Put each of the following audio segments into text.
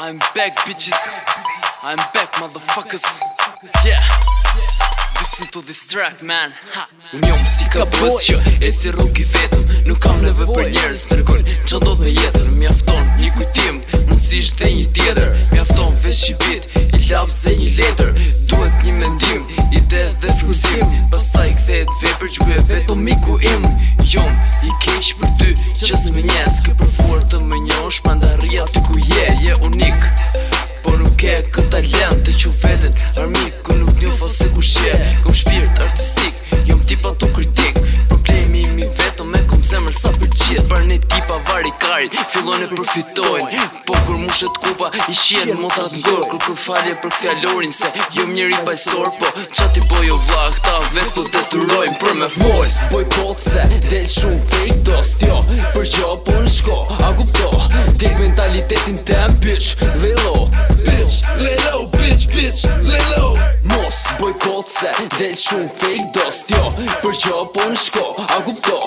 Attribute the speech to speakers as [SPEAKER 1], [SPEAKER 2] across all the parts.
[SPEAKER 1] I'm back, bitches. I'm back, motherfuckers. Yeah. Listen to this track, man. Unë jom si ka bës që e si rrug I vetëm. Nuk kam nevojë për njerëz më rregojnë ç'a ndodh me jetën. Mjafton një kujtim, mundësisht dhe një tjetër. Mjafton veç një bit, I lapz dhe një letër. Duhet një mendim, ide dhe frymëzim. Pastaj kthehet vepër që e vetëm miku im. Jom I keq për ty, që s'më njes. Kë përfuar të më njohësh, prandaj rri aty ku je unik. Po nuk e këtë talent të që veten armik. Ku nuk njofa se kush je. Kom shpirt artistik, jom tipa tu kritik. Problemi im I vetëm me kom zemër sa për gjithë. Varne tipa varikarin, fillon e përfitojnë. Po kur mushet kupa I shien motrat ngor. Kërkon falje për fjalorin se jom njeri bajsor. Po qa ti boj o vlla, këta vet po detyrojnë për me fol.
[SPEAKER 2] Boj pot se del shumë fake dost jo. Për gjo po në shko, a kupto. Dek mentalitetin tem bitch, lay low.
[SPEAKER 3] Bitch, lay low, bitch, bitch, lay low.
[SPEAKER 2] Mos boj pot se del shumë fake dost jo. Për gjo po në shko, a kupto.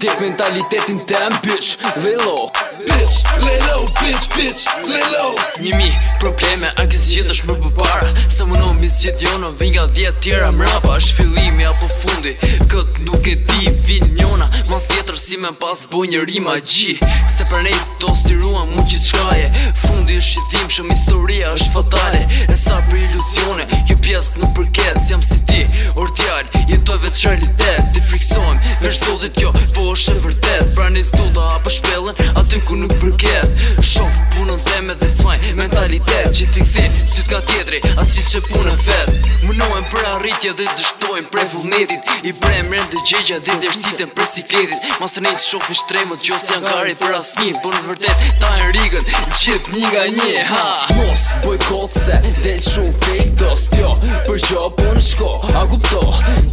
[SPEAKER 2] Dek mentalitetin tem bitch, lay low.
[SPEAKER 3] Bitch, lay low, bitch, bitch, lay low.
[SPEAKER 1] 1000 probleme, a kësë gjithë është më përpara. Sa më në misgjit jona, vin nga 10 tjera mrapa. Është fillimi apo fundi, këtë nuk e di, vin njona. Mas tjetër si me pas boj një rima gji. Se për nej do stiruan mu qitë shkaje. Fundi është shqithim, shumë historia është fatale. E sa për ilusione, ju pjesë nuk përket. Si jam si ti, ortjall, jetoj veç realitet. Ti friksojmë, veç zotit jo, po është e vërtet. Pra një studa apo shpellën, aty ku nuk përket. Shof punën teme dhe cmaj mentalitet. Që ti kthin, syt nga tjetri, as që punën vet. Mënohem për arritje dhe dështojmë prej vullnetit. I premren dhe gjegja dhe dërsitën për sikletit. Mas të nejtë shofin shtremët, gjos janë kari për asnjë. Por në vërtet, ta e rigën, gjithë një nga një, ha.
[SPEAKER 2] Mos boj kot se del shumë fake dost jo. Për gjo po në shko, a kupto.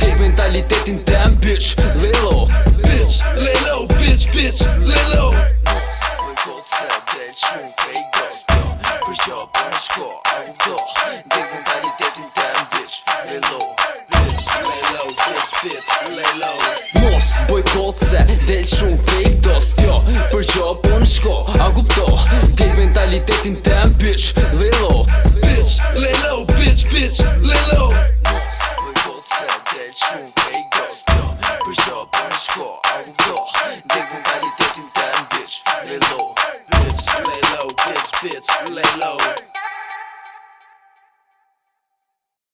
[SPEAKER 2] Dek mentalitetin tem bitch, lay low.
[SPEAKER 3] Bitch, lay low, bitch, bitch, lay low.
[SPEAKER 2] Mos boj kot se del shumë fake dost jo. Për gjo po në shko, a kupto. Dek mentalitetin tem bitch, lay low.
[SPEAKER 3] Bitch, lay low, bitch, bitch, lay low.
[SPEAKER 2] Mos boj kot se del shumë fake dost jo. Për gjo po në shko, a kupto. Dek mentalitetin tem bitch, lay low.
[SPEAKER 3] Bitch, lay low, bitch, bitch, lay low.
[SPEAKER 2] Mos boj kot se del shumë fake dost jo. Për gjo po në shko, a kupto. Dek mentalitetin tem bitch, lay low.
[SPEAKER 3] Bitch, lay low, bitch, bitch, lay low.